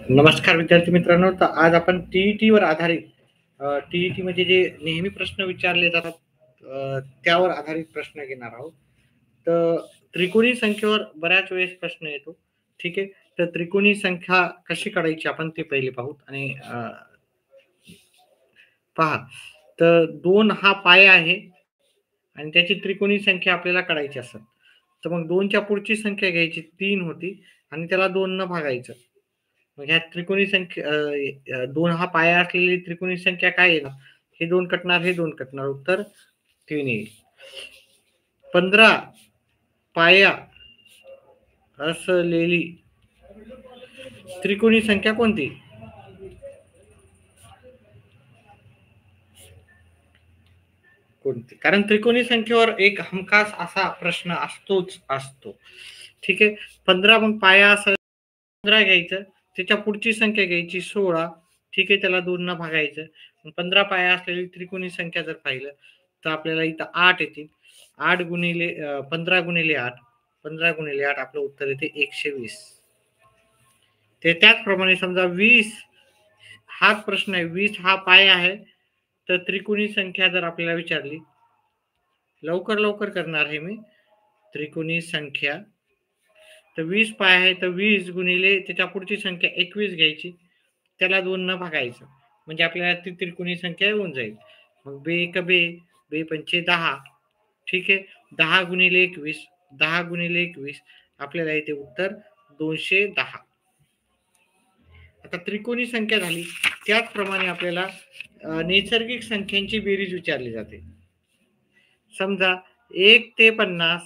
नमस्कार विद्यार्थी मित्रांनो. तर आज आपण टीईटी वर आधारित टीईटी म्हणजे जे नेहमी प्रश्न विचारले जातात त्यावर आधारित प्रश्न घेणार आहोत. तर त्रिकोणी संख्येवर बऱ्याच वेळेस प्रश्न येतो. ठीक आहे. तर त्रिकोणी संख्या कशी काढायची आपण ते पहिले पाहू. आणि पहा, तर 2 हा पाया आहे आणि त्याची त्रिकोणी संख्या आपल्याला काढायची असतात. तर मग 2च्या पुढची संख्या घ्यायची, 3 होती आणि त्याला 2 न भागायचं. मग ह्या त्रिकोणी संख्या 2 हा पाया असलेली त्रिकोणी संख्या काय येणार? हे 2 कटणार, हे 2 कटणार. उत्तर 3 येईल. 15 पाया असलेली त्रिकोणी संख्या कोणती? कोणती? कारण त्रिकोणी संख्येवर एक हमखास असा प्रश्न असतोच असतो. ठीक आहे. 15 मग पाया असा 15 घ्यायचं, त्याच्या पुढची संख्या घ्यायची 16. ठीक आहे, त्याला 2 न भागायचं. 15 पाया असलेली त्रिकोणी संख्या जर पाहिलं तर आपल्याला इथं 8 येतील. 8 गुणिले 15 गुणिले 8, 15 गुणिले 8 आपलं उत्तर येते 120. ते त्याचप्रमाणे समजा 20 हाच प्रश्न आहे. 20 हा पाया आहे. तर त्रिकोणी संख्या जर आपल्याला विचारली, लवकर लवकर करणार आहे मी. त्रिकोणी संख्या तर 20 पाय आहे, तर 20 गुणिले त्याच्या पुढची संख्या 21 घ्यायची, त्याला 2 न भागायचं. म्हणजे आपल्याला ती त्रिकोणी संख्या येऊन जाईल. मग बे एक बे, बे पंचे 10. ठीक आहे. 10 गुणिले 21, 10 गुणिले 21 आपल्याला इथे उत्तर 210. आता त्रिकोणी संख्या झाली. त्याचप्रमाणे आपल्याला नैसर्गिक संख्यांची बेरीज विचारली जाते. समजा 1 ते 50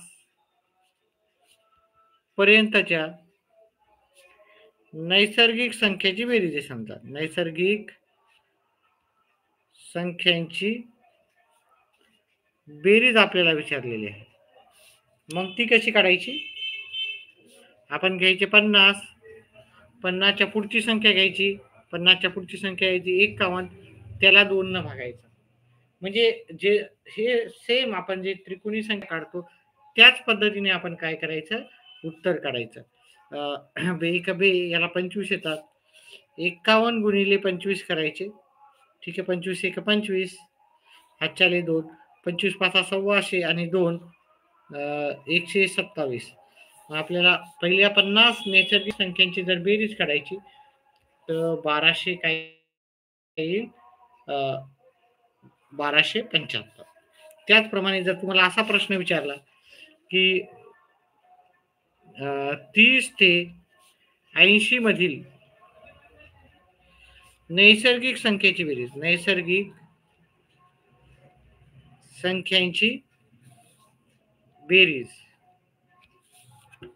पर्यंतच्या नैसर्गिक संख्येची बेरीज आहे. समजा नैसर्गिक संख्यांची बेरीज आपल्याला विचारलेली आहे. मग ती कशी काढायची? आपण घ्यायचे 50, 50च्या पुढची संख्या घ्यायची, 50च्या पुढची संख्या घ्यायची 51, त्याला 2 न भागायचं. म्हणजे जे हे सेम आपण जे त्रिकोणी संख्या काढतो त्याच पद्धतीने आपण काय करायचं, उत्तर काढायचं. बे एक बे, याला 25 येतात. 51 गुणिले 25 करायचे. ठीक आहे. 25 एक 25, हातच्याले 2, 25 पाचा 126 आणि 2 127. आपल्याला पहिल्या 50 नैसर्गिक संख्यांची जर बेरीज काढायची तर 1200 काय येईल? 1275. त्याचप्रमाणे जर तुम्हाला असा प्रश्न विचारला की 30 ते 80 मधील नैसर्गिक संख्येची बेरीज, नैसर्गिक संख्यांची बेरीज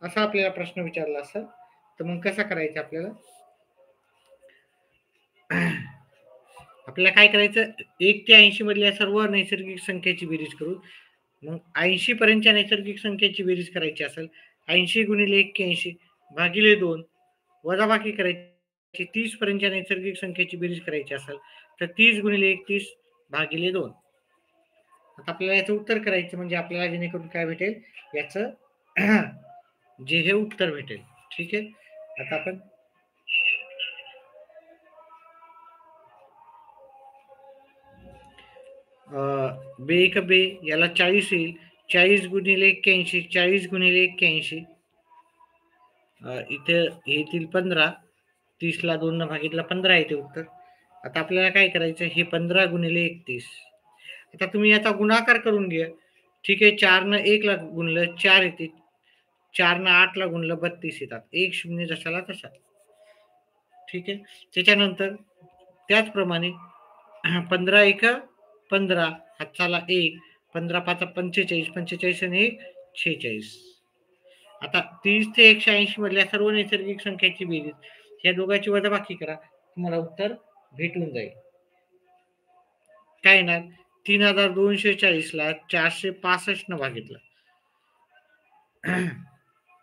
असा आपल्याला प्रश्न विचारला असेल तर मग कसा करायचा आपल्याला? आपल्याला काय करायचं, 1 ते 80 मधल्या सर्व नैसर्गिक संख्येची बेरीज करू. मग 80 पर्यंतच्या नैसर्गिक संख्येची बेरीज करायची असेल, 80 गुणिले 81 भागिले 2 वजाबाकी करायची. 30 पर्यंतच्या नैसर्गिक संख्येची बेरीज करायची असेल तर 30 गुणिले 31 भागिले 2. आता आपल्याला याचं उत्तर करायचं, म्हणजे आपल्याला जेणेकरून काय भेटेल, याचं जे हे उत्तर भेटेल. ठीक आहे. आता आपण बे एक बे, याला 40 येईल. 40 गुणिले 81, 40 गुणिले 81 इथे येतील 15. 30ला 2 न भागितला 15 येते उत्तर. आता आपल्याला काय करायचं, हे 15 गुणिले 31. आता तुम्ही याचा गुणाकार करून घ्या. ठीक आहे. 4 न 1 ला गुणलं 4 येते. 4 न 8 ला गुणलं 32 येतात. 1 शून्य जशाला तसा. ठीक आहे. त्याच्यानंतर त्याचप्रमाणे 15 एक 15, हातचाला 1, 15 पाच 45, 45 आणि 1 46. आता 30 ते 180 मधल्या सर्व नैसर्गिक संख्येची बेरीज, या दोघांची वजाबाकी करा, तुम्हाला उत्तर भेटून जाईल. काय येणार? 3240 ला 465 न भागितलं.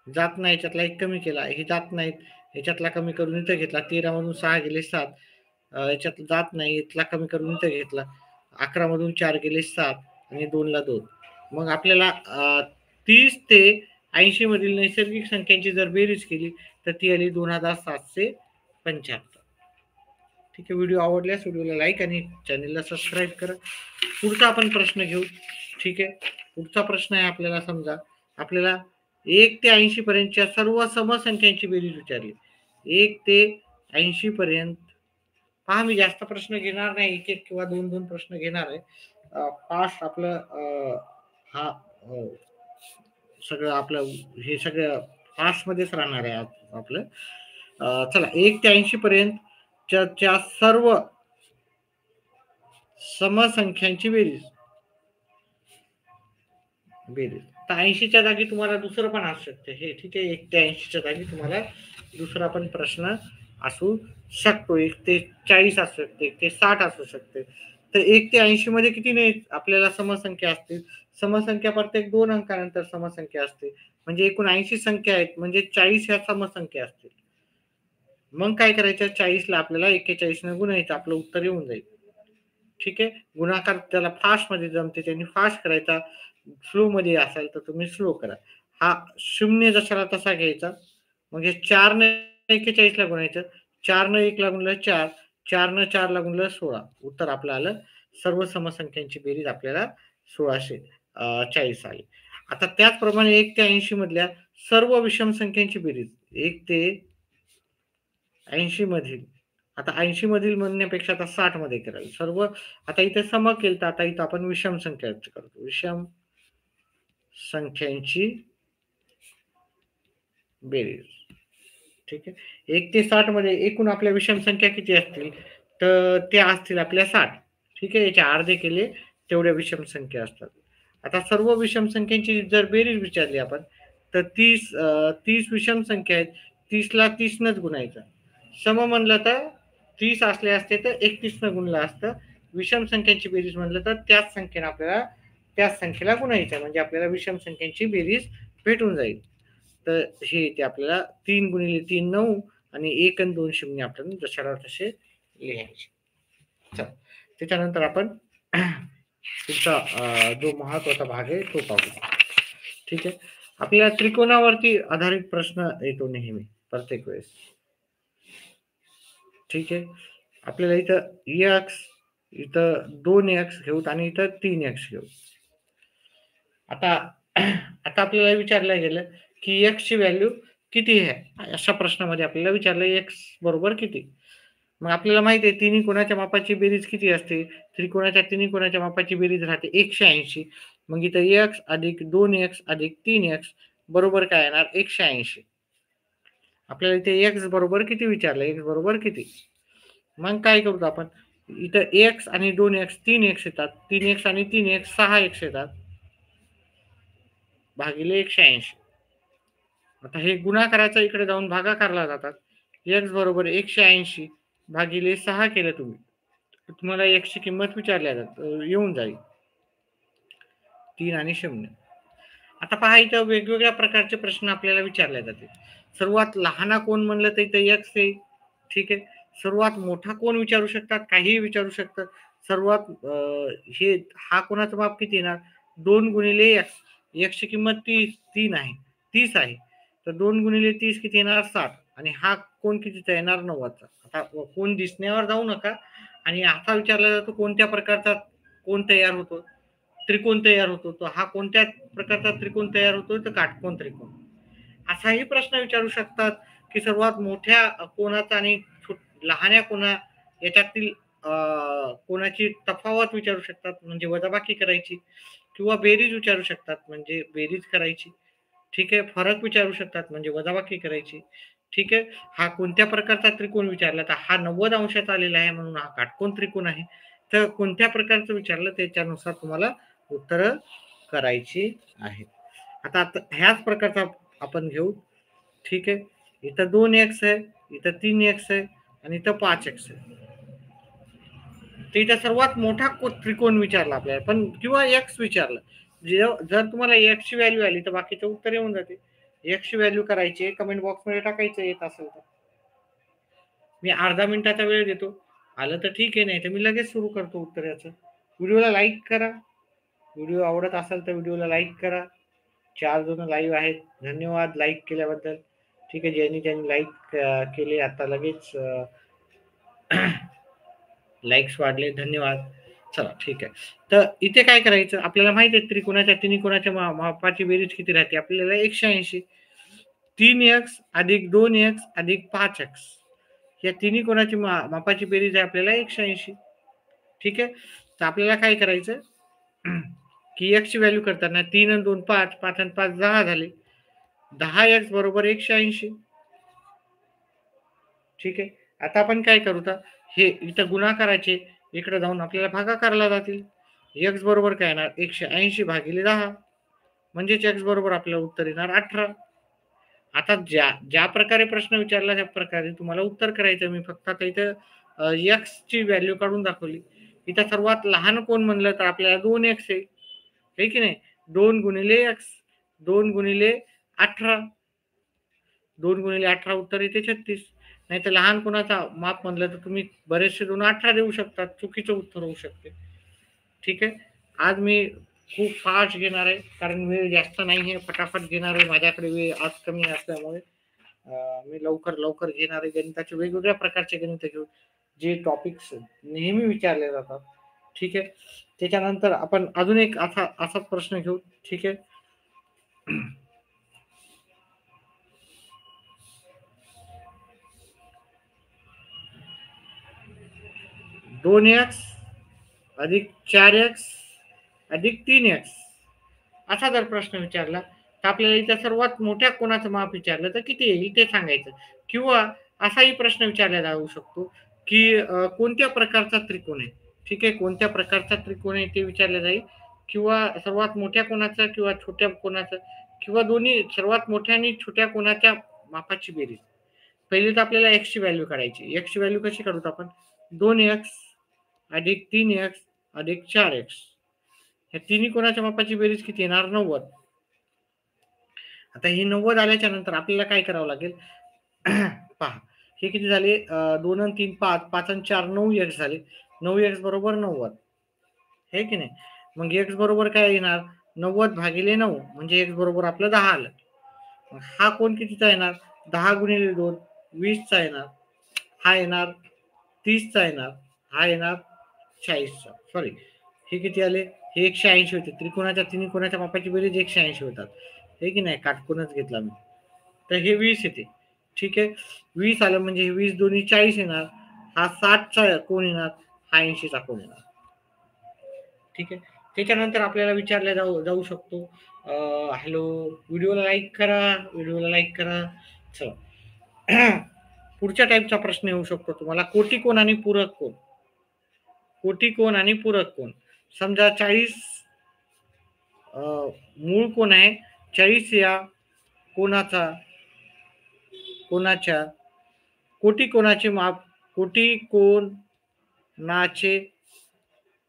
जात नाही, याच्यातला एक कमी केला, हे जात नाहीत, याच्यातला कमी करून इथं घेतला. 13 मधून 6 गेले 7, याच्यात जात नाही, इथला कमी करून इथं घेतला. 11 मधून 4 गेले 7 आणि 2 ला 2. मग आपल्याला 30 ते 80 मधील नैसर्गिक संख्यांची जर बेरीज केली तर ती आली 2775. ठीक आहे. व्हिडिओ आवडल्यास व्हिडिओला लाईक आणि चॅनलला सबस्क्राईब करा. पुढचा आपण प्रश्न घेऊ. ठीक आहे. पुढचा प्रश्न आहे आपल्याला, समजा आपल्याला 1 ते 80 पर्यंतच्या सर्व समसंख्यांची बेरीज विचारली. 1 ते 80 पर्यंत. पहा, मी जास्त प्रश्न घेणार नाही, एक एक किंवा दोन दोन प्रश्न घेणार आहे. फास्ट आपलं हा सगळं आपलं हे सगळं फास्ट मध्येच राहणार आहे आपलं. चला, 1 ते 80 पर्यंतच्या सर्व समसंख्यांची बेरीज. तर 80च्या जागी तुम्हाला दुसरं पण असू शकते हे. ठीक आहे. 1 ते 80च्या जागी तुम्हाला दुसरा पण प्रश्न असू शकतो. 1 ते 40 असू शकते, 1 ते 60 असू शकते. तर 1 ते 80 मध्ये किती नाही आपल्याला समसंख्या असतील. समसंख्या प्रत्येक 2 अंकानंतर समसंख्या असते. म्हणजे एकूण 80 संख्या आहेत, म्हणजे 40 ह्या समसंख्या असतील. मग काय करायचं, 40ला आपल्याला 41 ने गुणायचं, आपलं उत्तर येऊन जाईल. ठीक आहे. गुणाकार त्याला फास्ट मध्ये जमते, त्यांनी फास्ट करायचा. स्लो मध्ये असाल तर तुम्ही स्लो करा. हा शून्य जशाला तसा घ्यायचा. म्हणजे 4 ने 41 ला गुणायचं. 4 ने 1 ला गुणलं 4, 4 ने 4 ला गुणलं 16. उत्तर आपलं आलं. सर्व समसंख्यांची बेरीज आपल्याला 1640 आली. आता त्याचप्रमाणे 1 ते 80 मधल्या सर्व विषम संख्यांची बेरीज. 1 ते 80 मधील, आता 80 मधील म्हणण्यापेक्षा आता 60 मध्ये करायला सर्व. आता इथे सम केलं तर आता इथं आपण विषम संख्या करतो. विषम संख्यांची बेरीज. ठीक आहे. 1 ते 60 मध्ये एकूण आपल्या विषम संख्या किती असतील, तर त्या असतील आपल्या 60. ठीक आहे. याचे अर्धे केले तेवढ्या विषम संख्या असतात. आता सर्व विषम संख्यांची जर बेरीज विचारली आपण, तर 30 विषम संख्या आहेत. 30ला 30 नच गुणायचं. सम म्हणलं तर 30 असले असते तर 31 न गुणलं असतं. विषम संख्यांची बेरीज म्हणलं तर त्याच संख्येने आपल्याला त्याच संख्येला गुणायचं, म्हणजे आपल्याला विषम संख्यांची बेरीज भेटून जाईल. तर हे येते आपल्याला 3 गुणिले 3 9 आणि 1 आणि 2 शून्य आपल्याला जशाला तसे लिहायचे. चला, त्याच्यानंतर आपण पुढचा जो महत्वाचा भाग आहे तो पाहू. ठीक आहे. आपल्याला त्रिकोणावरती आधारित प्रश्न येतो नेहमी प्रत्येक वेळेस. ठीक आहे. आपल्याला इथं x, इथं 2x घेऊ आणि इथं 3x घेऊ. आता आता आपल्याला विचारलं गेलं की x ची व्हॅल्यू किती आहे, अशा प्रश्नामध्ये आपल्याला विचारलं x बरोबर किती. मग आपल्याला माहिती आहे तिन्ही कोणाच्या मापाची बेरीज किती असते. त्रिकोणाच्या तिन्ही कोणाच्या मापाची बेरीज राहते 180. मग इथं x अधिक 2x अधिक 3x बरोबर काय येणार 180. आपल्याला इथे x बरोबर किती विचारलं, x बरोबर किती. मग काय करू आपण, इथं x आणि 2x 3x येतात, 3x आणि 3x 6x येतात भागिले 180. आता हे गुणाकाराचा इकडे जाऊन भागाकारला जातात. x बरोबर 180 भागिले 6 केलं तुम्ही, तुम्हाला x ची किंमत विचारल्या येऊन जाईल 3 आणि 0. आता पहा, इथं वेगवेगळ्या प्रकारचे प्रश्न आपल्याला विचारले जाते. सर्वात लहान कोण म्हणलं तर इथं x आहे. ठीक आहे. सर्वात मोठा कोण विचारू शकतात, काहीही विचारू शकतात. सर्वात हे हा कोणाचा माप किती येणार 2 गुणिले x. x ची किंमत 3 आहे, 30 आहे. तर 2 गुणिले 30 किती येणार 60. आणि हा कोण कितीचा येणार 90चा. आता कोण दिसण्यावर जाऊ नका. आणि असा विचारला जातो कोणत्या प्रकारचा कोण तयार होतो, त्रिकोण तयार होतो. तो हा कोणत्या प्रकारचा त्रिकोण तयार होतो, तर काटकोन त्रिकोण. असाही प्रश्न विचारू शकतात की सर्वात मोठ्या कोणाचा आणि लहान्या कोणा याच्यातील कोणाची तफावत विचारू शकतात, म्हणजे वजाबाकी करायची. किंवा बेरीज विचारू शकतात, म्हणजे बेरीज करायची. ठीक आहे. फरक विचारू शकतात, म्हणजे वजाबाकी करायची. ठीक आहे. हा कोणत्या प्रकारचा त्रिकोण विचारला, तर हा 90 अंशाचा आलेला आहे म्हणून हा काटकोन त्रिकोण आहे. तर कोणत्या प्रकारचं विचारलं त्याच्यानुसार तुम्हाला उत्तर करायची आहेत. आता ह्याच प्रकारचा आपण घेऊ. ठीक आहे. इथं 2x आहे, इथं 3x आहे आणि इथं 5x आहे. तर इथं सर्वात मोठा त्रिकोण विचारला आपल्याला, पण किंवा x विचारलं. जर तुम्हाला x ची व्हॅल्यू आली तर बाकीचं उत्तर येऊन जाते. x ची व्हॅल्यू करायची, कमेंट बॉक्स मध्ये टाकायचं येत असेल तर. मी अर्धा मिनिटाचा वेळ देतो, आलं तर ठीक आहे, नाही तर मी लगेच सुरू करतो उत्तर याचं. व्हिडिओला लाईक करा. व्हिडिओ आवडत असेल तर व्हिडिओला लाईक करा. 4 जण लाईव्ह आहेत. धन्यवाद लाईक केल्याबद्दल. ठीक आहे, ज्यांनी लाईक केले आता लगेच लाईक्स वाढले, धन्यवाद. चला ठीक आहे. तर इथे काय करायचं, आपल्याला माहिती आहे त्रिकोणाच्या तिन्ही कोणाच्या मापाची बेरीज किती राहते आपल्याला 180. 3x अधिक 2x अधिक 5x या तिन्ही कोणाची मापाची बेरीज आहे आपल्याला 180. ठीक आहे. तर आपल्याला काय करायचं की x ची व्हॅल्यू करताना 3 आणि 2 5, 5 आणि 5 10 झाले. 10x बरोबर 180. ठीक आहे. आता आपण काय करू तर हे इथं गुणाकाराचे इकडे जाऊन आपल्याला भागाकारला जातील. x बरोबर काय येणार 180 भागिले 10 म्हणजेच x बरोबर आपल्याला उत्तर येणार 18. आता ज्या ज्या प्रकारे प्रश्न विचारला त्या प्रकारे तुम्हाला उत्तर करायचं. मी फक्त आता इथं x ची व्हॅल्यू काढून दाखवली. इथं सर्वात लहान कोण म्हणलं तर आपल्याला 2x आहे. हे की नाही 2 गुणिले x 2 गुणिले 18 2 गुणिले 18 उत्तर येते 36. नाही तर लहान कोणाचा माप म्हणलं तर तुम्ही बरेचसे 18 देऊ शकतात. चुकीचं उत्तर होऊ शकते. ठीक आहे. आज मी खूप फास्ट घेणार आहे कारण वेळ जास्त नाही आहे. फटाफट घेणार आहे. माझ्याकडे वेळ आज कमी असल्यामुळे मी लवकर घेणार आहे. गणिताचे वेगवेगळ्या प्रकारचे गणित घेऊ जे टॉपिक्स नेहमी विचारले जातात. ठीक आहे. त्याच्यानंतर आपण अजून एक असा प्रश्न घेऊ. ठीक आहे. 2x अधिक 4x अधिक 3x असा जर प्रश्न विचारला तर आपल्याला इथं सर्वात मोठ्या कोणाचं माप विचारलं तर किती येईल ते सांगायचं. किंवा असाही प्रश्न विचारला जाऊ शकतो की कोणत्या प्रकारचा त्रिकोण आहे. ठीक आहे. कोणत्या प्रकारचा त्रिकोण आहे ते विचारलं जाईल. किंवा सर्वात मोठ्या कोणाचा किंवा छोट्या कोणाचा किंवा दोन्ही सर्वात मोठ्या आणि छोट्या कोणाच्या मापाची बेरीज. पहिली तर आपल्याला x ची व्हॅल्यू काढायची. x ची व्हॅल्यू कशी काढू आपण 2x अधिक 3x अधिक 4x या तिन्ही कोणाच्या मापाची बेरीज किती येणार 90. आता ही 90 आल्याच्या नंतर आपल्याला काय करावं लागेल पहा हे किती झाले 2 आणि 3 5 5 आणि 4 9x झाले. 9x बरोबर 90 हे की नाही. मग x बरोबर काय येणार 90 भागिले 9 म्हणजे x बरोबर आपलं 10 आलं. हा कोण कितीचा येणार 10 गुणिले 2 20 चा येणार. हा येणार 30 चा येणार. हा येणार 40 चा. सॉरी हे किती आले हे 180 होते. त्रिकोणाच्या तिन्ही कोणाच्या मापाची बेरीज 180 होतात. हे की नाही काटकोनच घेतला मी. तर हे 20 येते. ठीक आहे. 20 आलं म्हणजे 20 दोन्ही 40 येणार. हा 60 चा कोण येणार हा 80 चा कोण येणार. ठीक आहे. त्याच्यानंतर आपल्याला विचारल्या जाऊ शकतो हॅलो व्हिडिओला लाईक करा. चला पुढच्या टाईपचा प्रश्न येऊ शकतो तुम्हाला कोटी कोण आणि पूरक कोण. कोटी कोण आणि पूरक कोण. समजा 40 मूळ कोण आहे 40 या कोणाच्या कोटी कोणाचे माप कोटी कोणाचे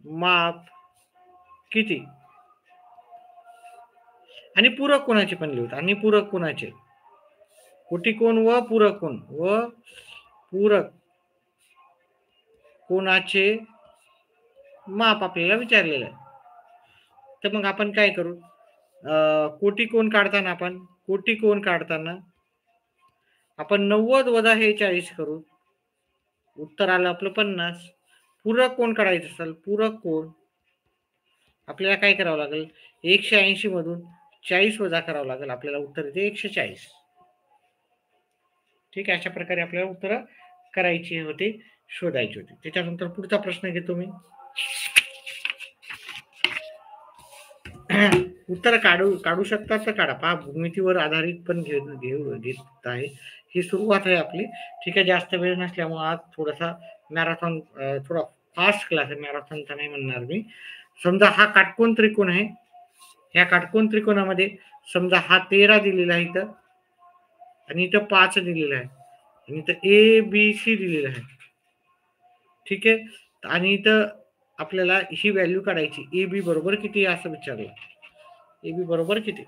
माप किती आणि पूरक कोणाचे पण लिहूत आणि पूरक कोणाचे कोटी कोण व पूरक कोणाचे माप आपल्याला विचारलेलं आहे. तर मग आपण काय करू कोटी कोण काढताना आपण 90 वजा हे 40 करू. उत्तर आलं आपलं 50. पूरक कोण काढायचं असेल पूरक कोण आपल्याला काय करावं लागेल 180 मधून 40 वजा करावं लागेल. आपल्याला उत्तर येते 140. ठीक आहे. अशा प्रकारे आपल्याला उत्तर करायची होती शोधायची होती. त्याच्यानंतर पुढचा प्रश्न घेतो मी उत्तर काढू शकतात तर काढा. पहा भूमितीवर आधारित पण घेत आहे. ही सुरुवात आहे आपली. ठीक आहे. जास्त वेळ नसल्यामुळे आज थोडासा मॅरेथॉन थोडा फास्ट क्लास आहे. मॅरेथॉनचा नाही म्हणणार मी. समजा हा काटकोन त्रिकोण आहे. ह्या काटकोन त्रिकोणामध्ये समजा हा 13 दिलेला आहे इथं आणि इथं 5 दिलेला आहे आणि इथं ABC दिलेला आहे. ठीक आहे. आणि इथं आपल्याला ही व्हॅल्यू काढायची AB बरोबर किती असं विचारलं. AB बरोबर किती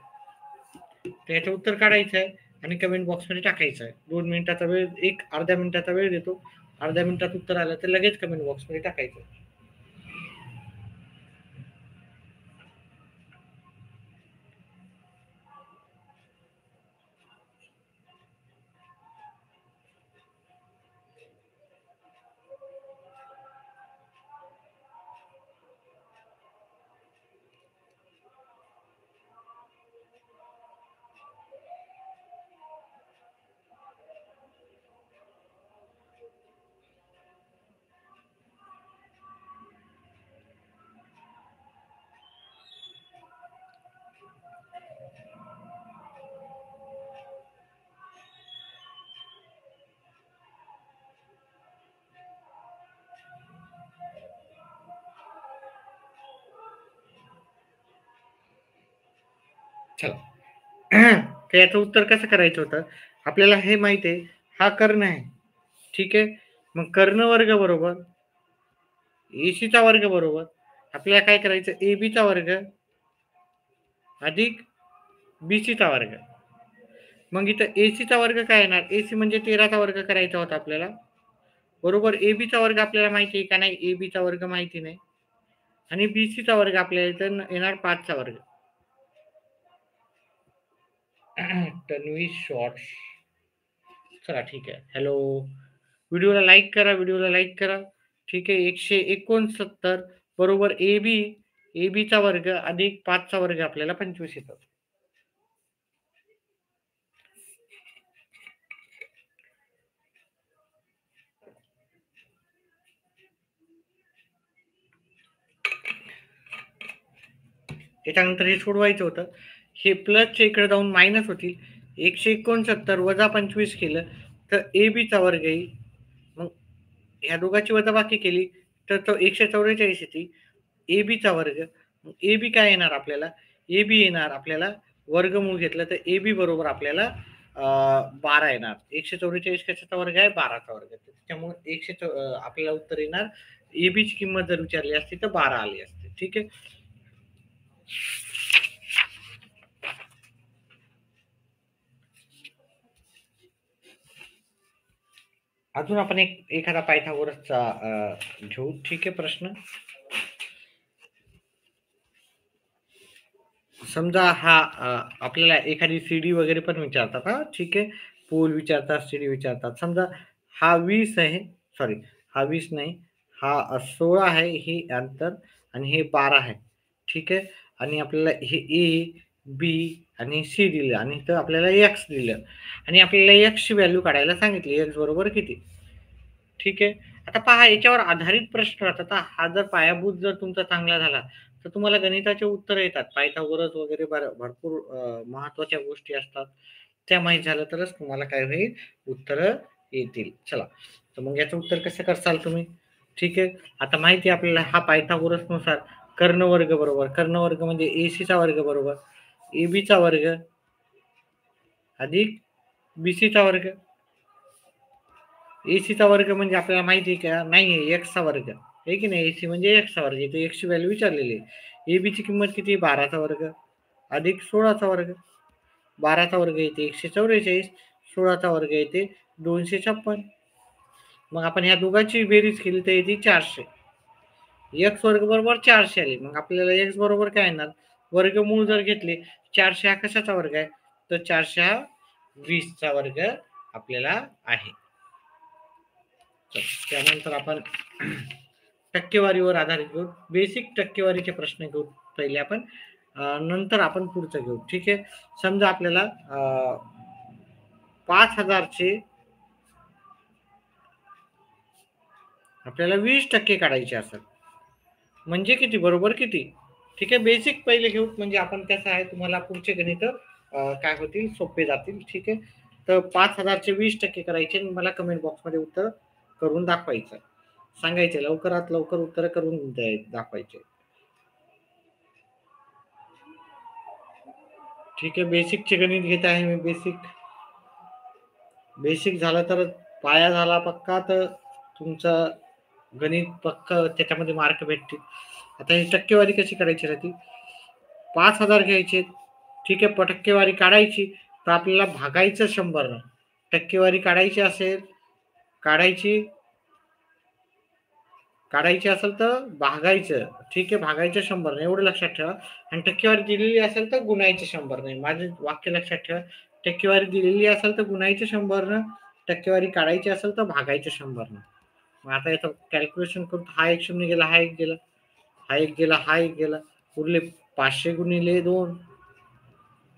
त्याचं उत्तर काढायचं आहे आणि कमेंट बॉक्समध्ये टाकायचं आहे. 2 मिनिटाचा वेळ अर्ध्या मिनिटाचा वेळ देतो. अर्ध्या मिनिटात उत्तर आलं तर लगेच कमेंट बॉक्समध्ये टाकायचं. चला. तर याचं उत्तर कसं करायचं होतं? आपल्याला हे माहिती आहे, हा कर्ण आहे. ठीक आहे. मग कर्ण वर्ग बरोबर एसीचा वर्ग बरोबर आपल्याला काय करायचं, एबीचा वर्ग अधिक बीसीचा वर्ग. मग इथं एसीचा वर्ग काय येणार? एसी म्हणजे 13चा वर्ग करायचा होता आपल्याला. बरोबर. एबीचा वर्ग आपल्याला माहिती आहे का नाही? एबीचा वर्ग माहिती नाही. आणि बीसीचा वर्ग आपल्याला इथं येणार 5चा वर्ग. तन्वी शॉर्ट्स. चला ठीक आहे. हॅलो. व्हिडिओला लाईक करा, व्हिडिओला लाईक करा. ठीक आहे. 169 बरोबर एबीचा वर्ग अधिक 5चा वर्ग आपल्याला 25 येतं. त्याच्यानंतर हे सोडवायचं होतं. हे प्लसच्या इकडे जाऊन मायनस होतील. 169 वजा 25 केलं तर एबीचा वर्ग येईल. मग ह्या दोघांची वजाबाकी केली तर तो 144 येते. एबीचा वर्ग. एबी काय येणार आपल्याला? एबी येणार आपल्याला वर्गमूळ घेतलं तर एबी बरोबर आपल्याला 12 येणार. 144 कशाचा वर्ग आहे? 12चा वर्ग. त्याच्यामुळे आपल्याला उत्तर येणार. एबीची किंमत जर विचारली असती तर 12 आली असते. ठीक आहे. अजून आपण एखादा पायथागोरसचा घेऊ. ठीक आहे. प्रश्न समजा हा आपल्याला एखादी सीडी वगैरे पण विचारतात. हा ठीक आहे. पोल विचारतात, सीडी विचारतात. समजा हा 20 आहे. सॉरी, हा 20 नाही, हा 16 आहे हे अंतर आणि हे 12 आहे. ठीक आहे. आणि आपल्याला हे ए बी आणि सी दिलं आणि इथं आपल्याला एक्स दिलं आणि आपल्याला एक्स ची व्हॅल्यू काढायला सांगितली. एक्स बरोबर किती? ठीक आहे. आता पहा, याच्यावर आधारित प्रश्न राहतात. हा जर पायाभूत जर तुमचा चांगला झाला तर तुम्हाला गणिताचे उत्तर येतात. पायथागोरस वगैरे भरपूर महत्वाच्या गोष्टी असतात. त्या माहीत झालं तरच तुम्हाला काय होईल, उत्तर येतील. चला, तर मग याचं उत्तर कसं करसाल तुम्ही? ठीक आहे. आता माहिती आहे आपल्याला हा पायथागोरस नुसार कर्णवर्ग बरोबर, कर्णवर्ग म्हणजे एसीचा वर्ग बरोबर एबीचा वर्ग अधिक बीसीचा वर्ग. एसीचा वर्ग म्हणजे आपल्याला माहिती आहे का? नाही आहे, एक्सचा वर्ग आहे की नाही? एसी म्हणजे एक्सचा वर्ग. इथे एक्सची व्हॅल्यू विचारलेली आहे. एबीची किंमत किती? 12चा वर्ग अधिक 16चा वर्ग. 12चा वर्ग येते 144, 16चा वर्ग येते 256. मग आपण ह्या दोघांची बेरीज केली तर येते 400. एक्स वर्ग बरोबर 400 आली. मग आपल्याला एक्स बरोबर काय येणार? वर्गमूळ जर घेतले, 400 हा कशाचा वर्ग आहे? तर 400 हा 20चा वर्ग आपल्याला आहे. त्यानंतर आपण टक्केवारीवर आधारित घेऊ. बेसिक टक्केवारीचे प्रश्न घेऊ पहिले आपण. नंतर आपण पुढचं घेऊ. ठीक आहे. समजा आपल्याला 5,000चे आपल्याला 20% काढायचे असतात. म्हणजे किती? बरोबर किती? ठीक आहे. बेसिक पहिले घेऊ, म्हणजे आपण कसं आहे, तुम्हाला पुढचे गणित काय होतील, सोपे जातील. ठीक आहे. तर 5,000चे 20% करायचे आणि मला कमेंट बॉक्समध्ये उत्तर करून दाखवायचं. सांगायचे लवकरात लवकर उत्तर करून दाखवायचे. ठीक आहे. बेसिकचे गणित घेत आहे मी. बेसिक झालं तर पाया झाला पक्का, तर तुमचं गणित पक्क त्याच्यामध्ये मार्क भेटतील. आता ही टक्केवारी कशी करायची राहते? 5,000 घ्यायचे. ठीक आहे. टक्केवारी काढायची तर आपल्याला भागायचं 100 टक्केवारी काढायची असेल, काढायची काढायची असेल तर भागायचं. ठीक आहे. भागायचं 100 एवढं लक्षात ठेवा. आणि टक्केवारी दिलेली असेल तर गुणायचे 100 माझे वाक्य लक्षात ठेवा. टक्केवारी दिलेली असेल तर गुणायचे 100 टक्केवारी काढायची असेल तर भागायचे 100 मग आता याचं कॅल्क्युलेशन करून हा एक शून्य गेला, हा एक गेला, हा एक गेला, हा एक गेला, उरले 500 गुणिले 2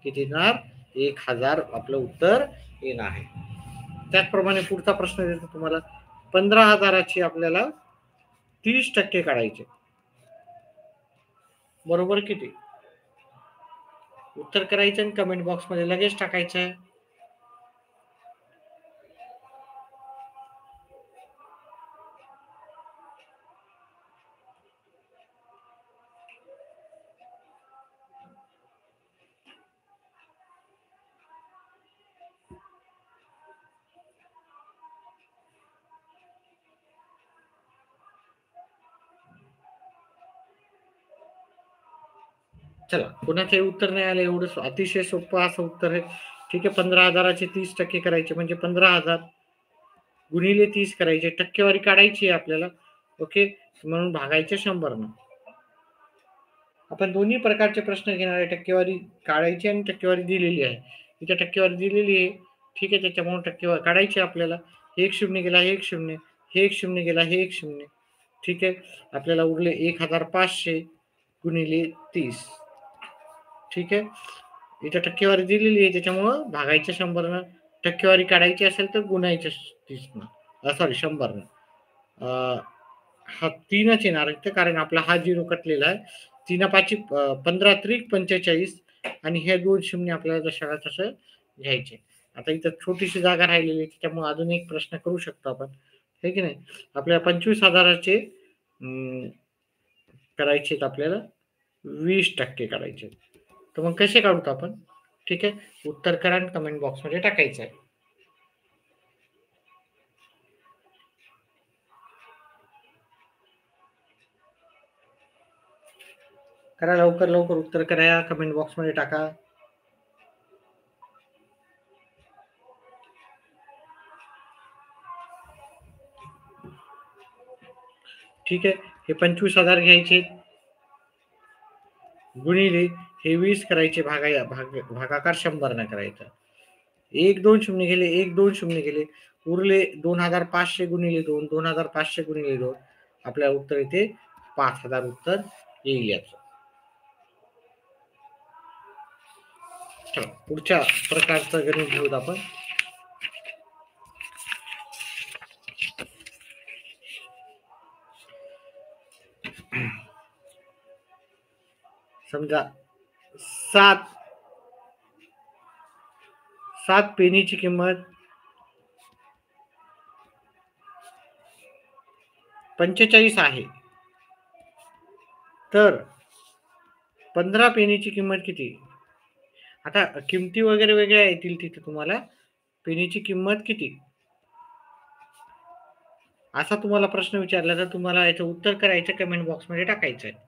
किती येणार? 1,000 आपलं उत्तर येणार आहे. त्याचप्रमाणे पुढचा प्रश्न देतो तुम्हाला. 15,000ची आपल्याला 30% काढायचे. बरोबर किती? उत्तर करायचं आणि कमेंट बॉक्समध्ये लगेच टाकायचं आहे. चला, कोणाचंही उत्तर नाही आलं, एवढं अतिशय सोपं असं उत्तर आहे. ठीक आहे, 15,000चे 30% करायचे म्हणजे 15,000 गुणिले 30 करायचे, टक्केवारी काढायची आहे आपल्याला. ओके, म्हणून भागायचे 100 न. आपण दोन्ही प्रकारचे प्रश्न घेणार आहे, टक्केवारी काढायची आणि टक्केवारी दिलेली आहे. इथे टक्केवारी दिलेली आहे. ठीक आहे, त्याच्यामुळे टक्केवारी काढायची आपल्याला. एक शून्य गेला, एक शून्य, हे एक शून्य गेला, हे एक शून्य. ठीक आहे, आपल्याला उरले 1,500 गुणिले 30. ठीक आहे, इथे टक्केवारी दिलेली आहे, त्याच्यामुळं भागायच्या 100 टक्केवारी काढायची असेल तर गुणायच्या 30 सॉरी 100 हा 3च येणार आहे, कारण आपला हा 0 कटलेला आहे. 3 15 त्रिक 45 आणि हे 2 शून्य आपल्याला जशाला तसं घ्यायचे. आता इथं छोटीशी जागा राहिलेली आहे, त्याच्यामुळे अजून एक प्रश्न करू शकतो आपण, हे की नाही. आपल्याला 25,000चे करायचे आपल्याला 20% काढायचे. तर मग कसे काढूत आपण? ठीक आहे, उत्तर करा आणि कमेंट बॉक्समध्ये टाकायचं आहे. करा लवकर लवकर, उत्तर करा, कमेंट बॉक्समध्ये टाका. ठीक आहे, हे 25,000 घ्यायचे गुणिले हे 20 करायचे, भागाकार 100 न करायचा. 1 2 शून्य गेले, 1 2 शून्य गेले, उरले 2,500 गुणिले 2, 2,500 गुणिले 2. आपल्या उत्तर इथे 5,000 उत्तर येईल याचं. चला, पुढच्या प्रकारचं गणित घेऊत आपण. समजा 7 पेनीची किंमत 45 आहे, तर 15 पेनीची किंमत किती? आता किमती वगैरे वेगळ्या येतील तिथे तुम्हाला. पेनीची किंमत किती असा तुम्हाला प्रश्न विचारला तर तुम्हाला याचं उत्तर करायचं, कमेंट बॉक्समध्ये टाकायचं आहे.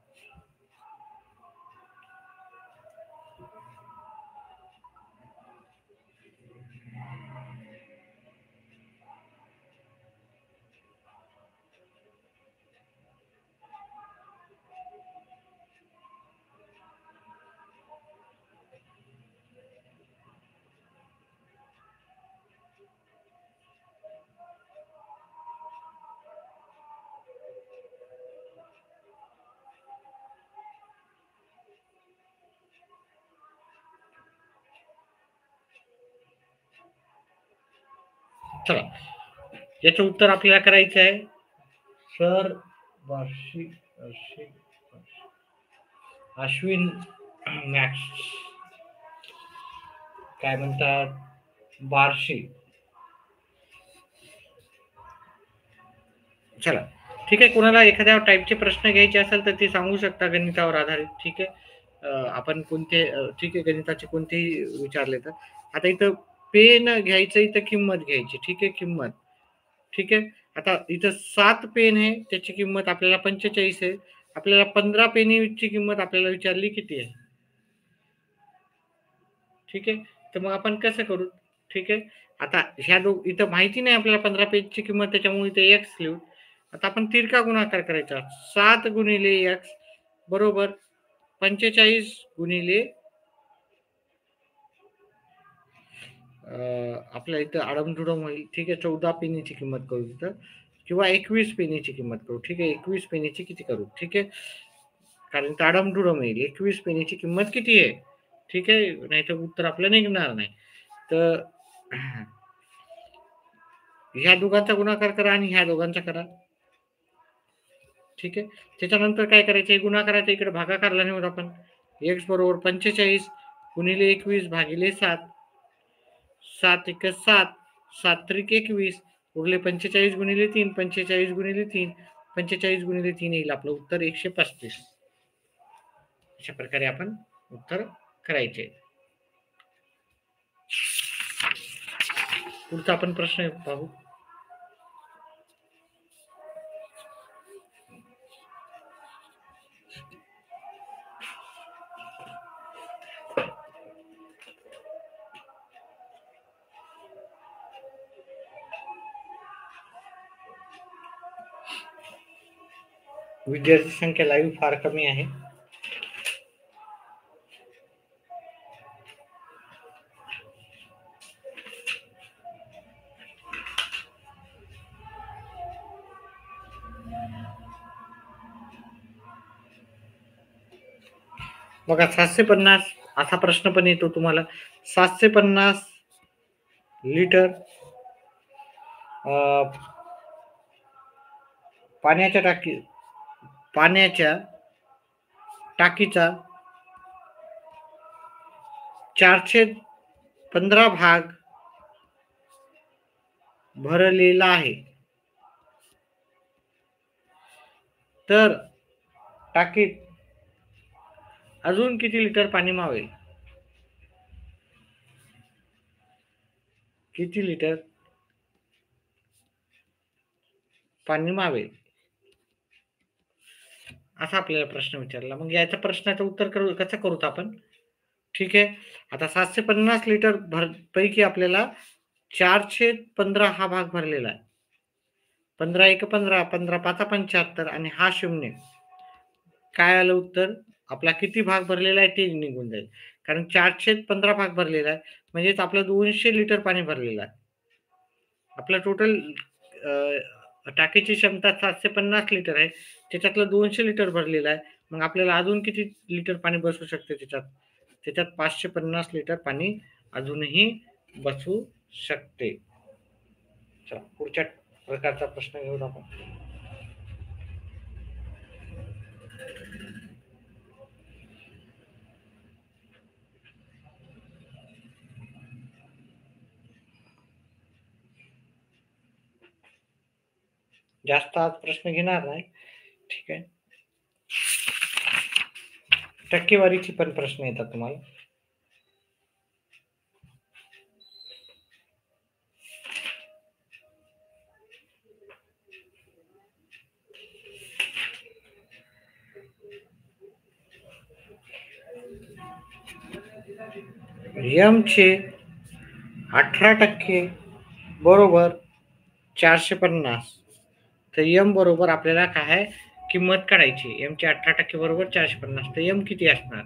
चला, याचं उत्तर आपल्याला करायचं आहे. सर अश्विन मॅक्स काय म्हणतात, बार्शी. चला, ठीक आहे, कोणाला एखाद्या टाईपचे प्रश्न घ्यायचे असेल तर ते सांगू शकता गणितावर आधारित. ठीक आहे, आपण कोणते ठीक आहे, गणिताचे कोणतेही विचारले तर. आता इथं पेन घ्यायचं, इथं किंमत घ्यायची. ठीक आहे, किंमत. ठीक आहे, आता इथं 7 पेन आहे, त्याची किंमत आपल्याला 45 आहे. आपल्याला 15 पेनीची किंमत आपल्याला विचारली किती आहे. ठीक आहे, तर मग आपण कसं करू? ठीक आहे, आता इथं माहिती नाही आपल्याला 15 पेजची किंमत, त्याच्यामुळे इथे एक्स लिहू. आता आपण तिरका गुणाकार करायचा. 7 गुणिले एक्स बरोबर 45 गुणिले आपल्या इथं आडमधुडम होईल. ठीक आहे, 14 पेनीची किंमत करू तिथं, किंवा 21 पेनीची किंमत करू. ठीक आहे, 21 पेनीची किती करू? ठीक आहे, कारण इथं आडमधुडम येईल. 21 पेनीची किंमत किती आहे? ठीक आहे, नाही तर उत्तर आपलं निघणार नाही. तर ह्या दोघांचा गुणाकार करा आणि ह्या दोघांचा करा. ठीक आहे, त्याच्यानंतर काय करायचं, गुणाकाराच्या इकडे भागाकारला नेऊन आपण एक्स बरोबर 45 गुणिले 21 भागिले 7. 7 1 7, 7 त्रिक 21, उरले 45 गुणिले 3, 45 गुणिले 3, 45 गुणिले 3 येईल आपलं उत्तर 135. अशा प्रकारे आपण उत्तर करायचे. पुढचा आपण प्रश्न पाहू. विद्यार्थी संख्या लाईव्ह फार कमी आहे. बघा 750 असा प्रश्न पण येतो तुम्हाला. 750 लिटर पाण्याच्या टाकीचा 415 भाग भरलेला आहे. तर टाकीत अजून किती लिटर पाणी मावेल? किती लिटर पाणी मावेल असा आपल्याला प्रश्न विचारला. मग याच्या प्रश्नाचं उत्तर कसं करूत आपण? ठीक आहे. आता 750 लिटर पैकी आपल्याला 415 हा भाग भरलेला आहे. 15 एक 15, 15 5 75 आणि हा 0. काय आलं उत्तर? आपला किती भाग भरलेला आहे ते निघून जाईल. कारण 415 भाग भरलेला आहे म्हणजेच आपलं 200 लिटर पाणी भरलेलं आहे. आपलं टोटल टाकीची क्षमता 750 लिटर आहे. त्याच्यातलं 200 लिटर भरलेलं आहे. मग आपल्याला अजून किती लिटर पाणी बसू शकते त्याच्यात 550 लिटर पाणी अजूनही बसू शकते. चला पुढच्या प्रकारचा प्रश्न घेऊन आपण. जास्त आज प्रश्न घेणार नाही. ठीक आहे. टक्केवारीची पण प्रश्न येतात तुम्हाला. एम चे 18% बरोबर 450. तर एम बरोबर आपल्याला काय आहे किंमत काढायची. एम चे 18% बरोबर 450. तर एम किती असणार?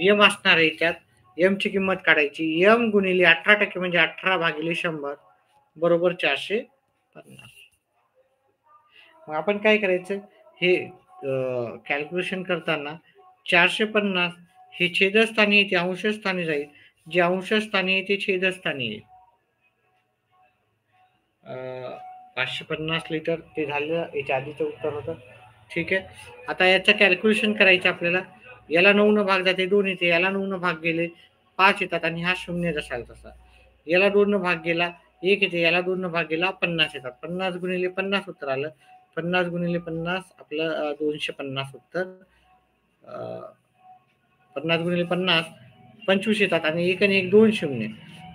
एम असणार आहे त्यात एम ची किंमत काढायची. एम गुणिले 18% म्हणजे 18 भागिले 100 बरोबर 450. मग आपण काय करायचं हे कॅल्क्युलेशन करताना 450 हे छेदस्थानी येते अंशस्थानी जाईल. जे अंशस्थानी येते छेदस्थानी येईल. 550 लिटर ते झालं. याच्या आधीचं उत्तर होतं. ठीक आहे. आता याचं कॅल्क्युलेशन करायचं आपल्याला. याला 9 न भाग जाते 2 येते. याला 9 न भाग गेले 5 येतात आणि हा 0 जसाला तसा. याला 2 न भाग गेला 1 येते. याला 2 न भाग गेला 50 येतात. 50 गुणिले 50 उत्तर आलं. 50 गुणिले 50 आपलं 250 उत्तर. 50 गुणिले 50 25 येतात आणि 1 आणि 1 2 0.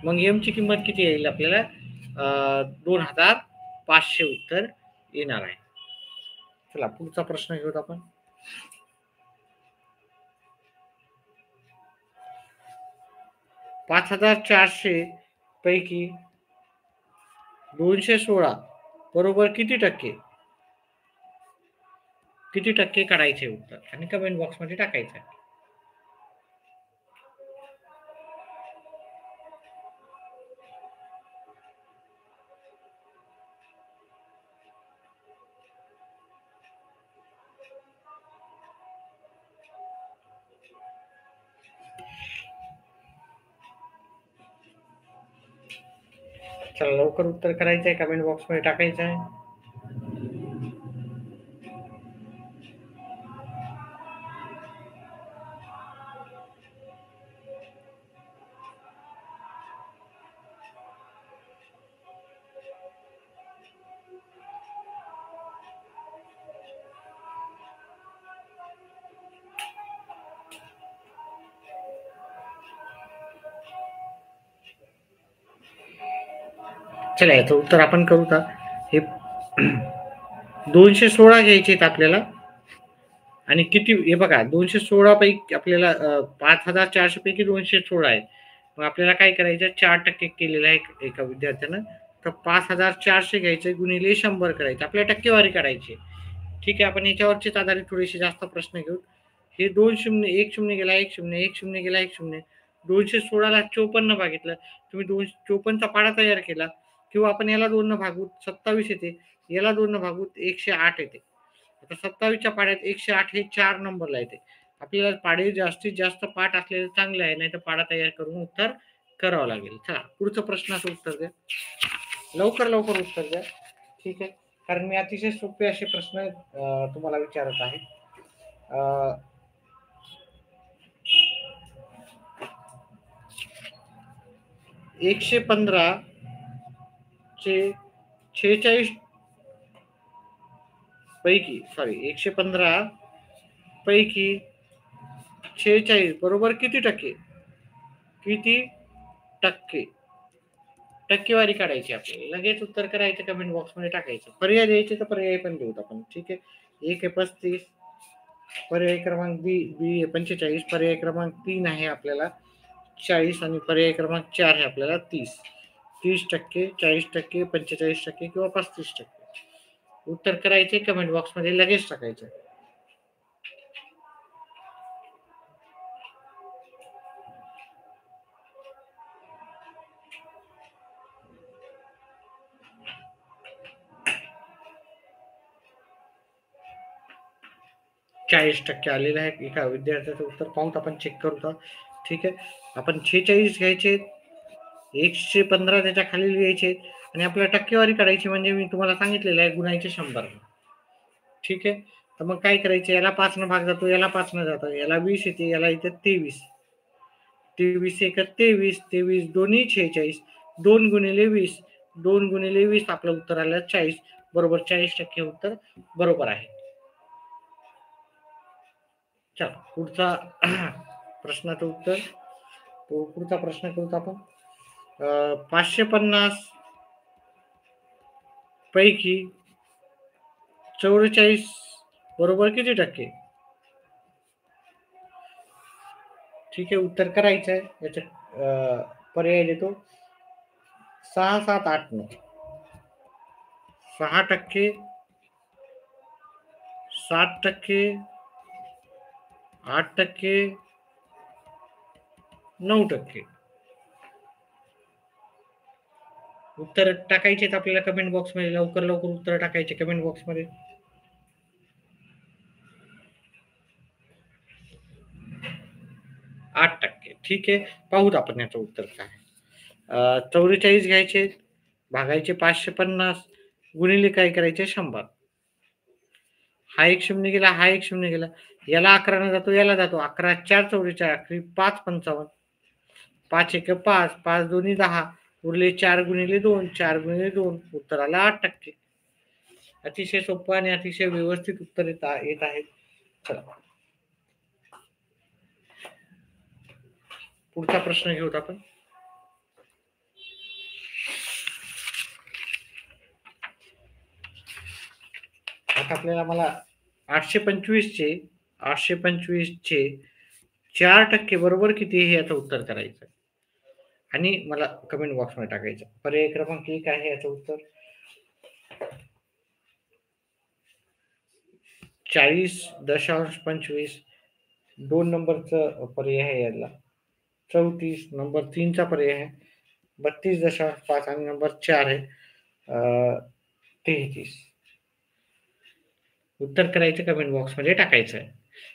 मग एम ची किंमत किती येईल आपल्याला? 2500 उत्तर येणार आहे. चला पुढचा प्रश्न घेऊत आपण. $5400 पैकी 216 बरोबर किती टक्के काढायचे उत्तर आणि कमेंट बॉक्स मध्ये टाकायचं. चला लवकर उत्तर करायचं आहे. कमेंट बॉक्स मध्ये टाकायचं आहे. चला याचं उत्तर आपण करू का? हे 216 घ्यायचे आहेत आपल्याला आणि किती हे बघा 216 पैकी आपल्याला 5400 पैकी 216 आहे. मग आपल्याला काय करायचं 4% केलेलं आहे एका विद्यार्थ्यानं. तर 5400 घ्यायचं गुणिले 100 करायचं. आपल्याला टक्केवारी काढायची. ठीक आहे, आपण याच्यावरचेच आधारित थोडेसे जास्त प्रश्न घेऊ. हे 2 शून्य, 1 शून्य गेला, 1 शून्य, 1 शून्य गेला, 1 शून्य. 216ला 54 भागितलं. तुम्ही 254चा पाढा तयार केला किंवा आपण याला 2 न भागू 27 येते. याला 2 न भागू 108 येते. आता 27च्या पाढ्यात 108 हे 4 नंबरला येते. आपल्याला पाढे जास्तीत जास्त पाठ असलेले चांगले आहे, नाहीतर पाढा तयार करून उत्तर करावं लागेल. चला पुढचं प्रश्नाचं उत्तर द्या. लवकर उत्तर द्या. ठीक आहे. कारण मी अतिशय सोपे असे प्रश्न तुम्हाला विचारत आहे. 115 चे 46 पैकी 115 पैकी 46 बरोबर किती टक्के? किती टक्के? टक्केवारी काढायची आपल्याला. लगेच उत्तर करायचं, कमेंट बॉक्समध्ये टाकायचं. पर्याय द्यायचे तर पर्याय पण देऊत आपण. ठीक आहे. 1 आहे 35, पर्याय क्रमांक बी आहे 45, पर्याय क्रमांक 3 आहे आपल्याला 40 आणि पर्याय क्रमांक 4 आहे आपल्याला 30. 30%, 40%, 45% किंवा 35%. उत्तर करायचे, कमेंट बॉक्समध्ये लगेच टाकायचं. चाळीस टक्के आलेलं आहे एका विद्यार्थ्याचं उत्तर. पाहून आपण चेक करू. ठीक आहे. आपण 46 घ्यायचे, 115 त्याच्या खाली लिहायचे आणि आपल्याला टक्केवारी काढायची. म्हणजे मी तुम्हाला सांगितलेलं आहे गुणायचे 100. ठीक आहे. तर मग काय करायचं, याला 5 न भाग जातो, याला 5 न जातो, याला 20 येते, याला इथे 23. 23 एक 23, 23 दोन्ही 46, 2 गुणिले 20, 2 गुणिले 20 आपलं उत्तर आलं 40. बरोबर 40% उत्तर बरोबर आहे. चला पुढचा प्रश्नाचं उत्तर. पुढचा प्रश्न करू आपण. 550 पैकी 44 बरोबर किती टक्के? ठीक आहे. उत्तर करायचं आहे. याच्यात पर्याय देतो. 6, 7, 8, 9. 6%, 7%, 8%, 9%. उत्तर टाकायचे आपल्याला कमेंट बॉक्समध्ये. लवकर उत्तर टाकायचे कमेंट बॉक्समध्ये. 8%. ठीक आहे. पाहूत आपण याचं उत्तर काय. 44 घ्यायचे, भागायचे 550, गुणिले काय करायचे 100. हा 1 शून्य गेला, हा 1 शून्य गेला, याला 11 न जातो, याला जातो. 11 4 44, 5 55, 5 1 5, 5 2 10, उरले 4 गुणिले 2, 4 गुणिले 2, उत्तर आलं 8%. अतिशय सोपं आणि अतिशय व्यवस्थित उत्तर येत आहे. चला पुढचा प्रश्न घेऊत आपण. आता आपल्याला मला 825 चे 4% बरोबर किती हे याचं उत्तर करायचं आणि मला कमेंट बॉक्समध्ये टाकायचं. पर्याय क्रमांक 1 आहे याचं उत्तर. 40.25. 2 नंबरचं पर्याय आहे याला. 34 नंबर 3चा पर्याय आहे. 32.5 आणि नंबर 4 आहे 33. उत्तर करायचं, कमेंट बॉक्समध्ये टाकायचं आहे.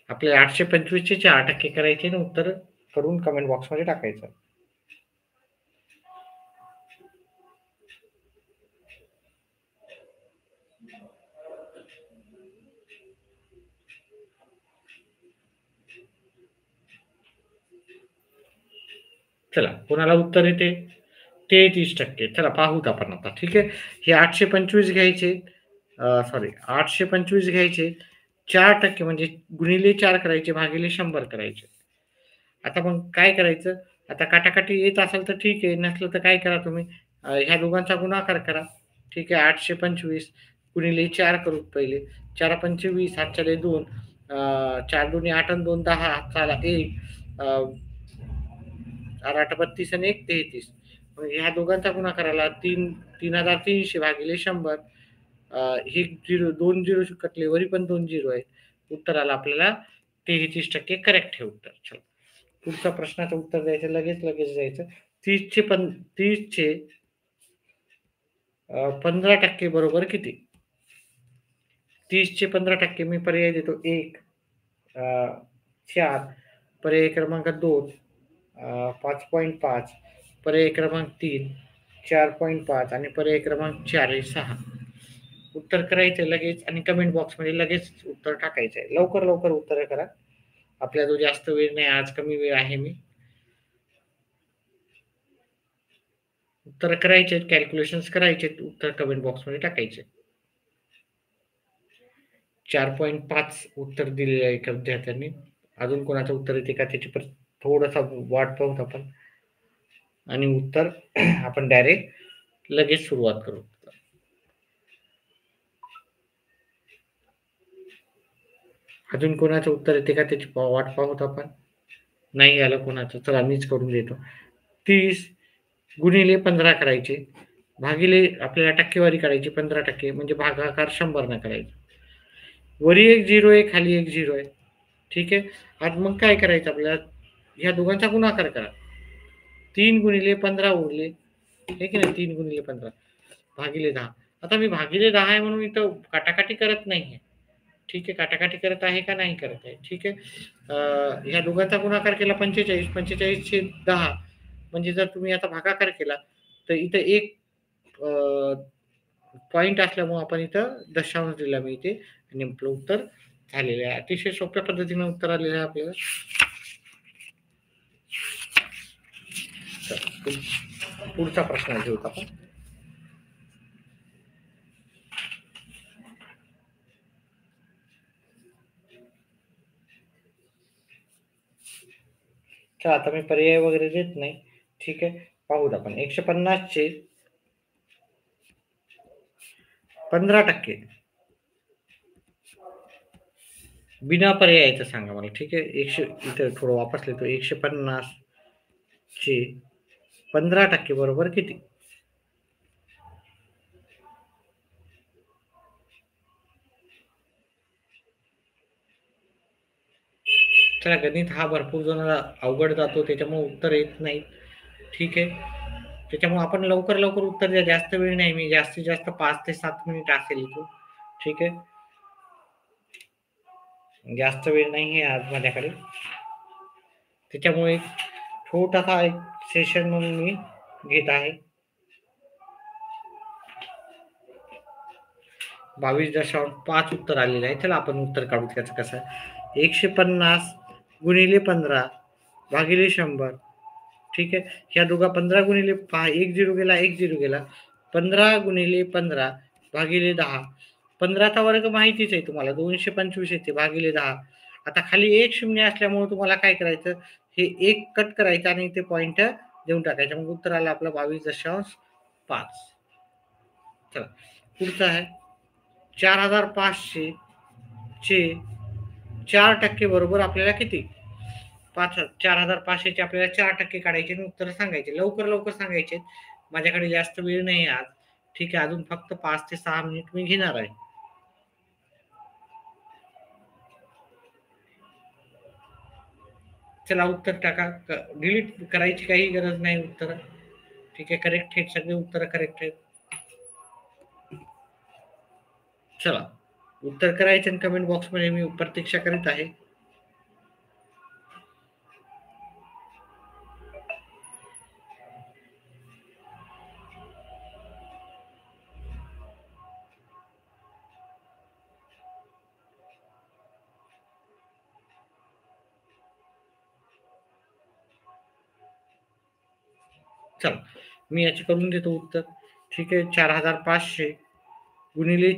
आपल्याला 825 चे 4% करायचे आणि उत्तर करून कमेंट बॉक्समध्ये टाकायचं. चला कोणाला उत्तर येते 33%. चला पाहूत आपण आता. ठीक आहे. हे 825 घ्यायचे, 825 घ्यायचे, 4% म्हणजे गुणिले 4 करायचे, भागिले 100 करायचे. आता मग काय करायचं, आता काटाकाटी येत असेल तर ठीक आहे, नसलं तर काय करा तुम्ही, ह्या दोघांचा गुणाकार करा. ठीक आहे. 825 गुणिले 4 करू पहिले. 4 पंचे 20, हातच्याले 2, 4 दुनी 8 आणि 2 10, हातचाला 1, 4 8 32 आणि 1 33. ह्या दोघांचा गुणाकार आला 3300 भागिले 100, हे 2 झिरो कटले, वरी पण 2 झिरो आहे. उत्तर आलं आपल्याला 33% करेक्ट हे उत्तर. चला पुढच्या प्रश्नाचं उत्तर द्यायचं, लगेच द्यायचं. 30चे 15% बरोबर किती? 30चे 15% मी पर्याय देतो. 1, 4, पर्याय क्रमांक 2, 5.5, पर्याय क्रमांक 3, 4.5 आणि पर्याय क्रमांक 4 हे 6. उत्तर करायचं लगेच आणि कमेंट बॉक्समध्ये लगेच उत्तर टाकायचं आहे. लवकर उत्तर करा. आपल्या जो जास्त वेळ नाही, आज कमी वेळ आहे. मी उत्तर करायचे, कॅल्क्युलेशन्स करायचे, उत्तर कमेंट बॉक्समध्ये टाकायचे. 4.5 उत्तर दिलेलं आहे एका विद्यार्थ्यांनी. अजून कोणाचं उत्तर येते का त्याची थोडासा वाट पाहूत आपण, आणि उत्तर आपण डायरेक्ट लगेच सुरुवात करू. अजून कोणाचं उत्तर येते का त्याची वाट पाहूत आपण. नाही आलं कोणाचं, चला मीच करून देतो. 30 गुणिले 15 करायचे, भागिले आपल्याला टक्केवारी करायची 15%, म्हणजे भागाकार 100 न करायचा. वरी एक झिरो आहे, खाली एक झिरो आहे. ठीक आहे. आज मग काय करायचं आपल्याला, ह्या दोघांचा गुणाकार करा. 3 गुणिले 15 उरले, हे की नाही. 3 गुणिले 15 भागिले 10. आता मी भागिले 10 आहे म्हणून इथं काटाकाटी करत नाहीये. ठीक आहे, काटाकाटी करत आहे का नाही करत आहे. ठीक आहे. ह्या दोघांचा गुणाकार केला 45, 45 10, म्हणजे जर तुम्ही आता भागाकार केला तर इथं एक पॉइंट असल्यामुळे आपण इथं दशांश दिला मी इथे, आणि आपलं उत्तर झालेलं आहे. अतिशय सोप्या पद्धतीने उत्तर आलेलं आहे आपल्याला. पुढचा प्रश्न घेऊत आपण. चला आता मी पर्याय वगैरे देत नाही. ठीक आहे, पाहूत आपण. 150चे 15% बिना पर्यायाचं सांगा मला. ठीक आहे, इथं थोडं वापस लिहितो. 150 चे 15% बरोबर किती? चला, गणित हा भरपूर जणांना अवघड जातो, त्याच्यामुळे उत्तर येत नाही. ठीक आहे, त्याच्यामुळे आपण लवकर उत्तर द्या. जास्त वेळ नाही, मी जास्तीत जास्त 5 ते 7 मिनिट असेल इथून. ठीक आहे, जास्त वेळ नाही आहे आज माझ्याकडे, त्याच्यामुळे छोटासा एक सेशन म्हणून मी घेत आहे. 22.5 उत्तर आलेलं आहे. चला आपण उत्तर काढू त्याचं कसं. 150 गुणिले 15 भागिले 100. ठीक आहे, ह्या दोघा 15 गुणिले 1 झिरो गेला, 1 झिरो गेला. 15 गुणिले 15 भागिले 10. 15चा वर्ग माहितीच आहे तुम्हाला, 225 येते, भागिले 10. आता खाली एक शून्य असल्यामुळे तुम्हाला काय करायचं, हे एक कट करायचं आणि ते पॉइंट देऊन टाकायचं. मग उत्तर आलं आपलं 22.5. चला पुढचं आहे. 4,500 चे 4% बरोबर आपल्याला किती? 4,500 चे आपल्याला 4% काढायचे आणि उत्तर सांगायचे. लवकर सांगायचे. माझ्याकडे जास्त वेळ नाही आज. ठीक आहे, अजून फक्त 5 ते 6 मिनिट मी घेणार आहे. चला उत्तर टाका. डिलीट करायची काही गरज नाही उत्तर. ठीक आहे, करेक्ट आहेत, सगळे उत्तर करेक्ट आहेत. चला उत्तर करायचे आणि कमेंट बॉक्समध्ये मी प्रतीक्षा करीत आहे. चला मी याची करून देतो उत्तर. ठीक आहे, 4,500 गुणिले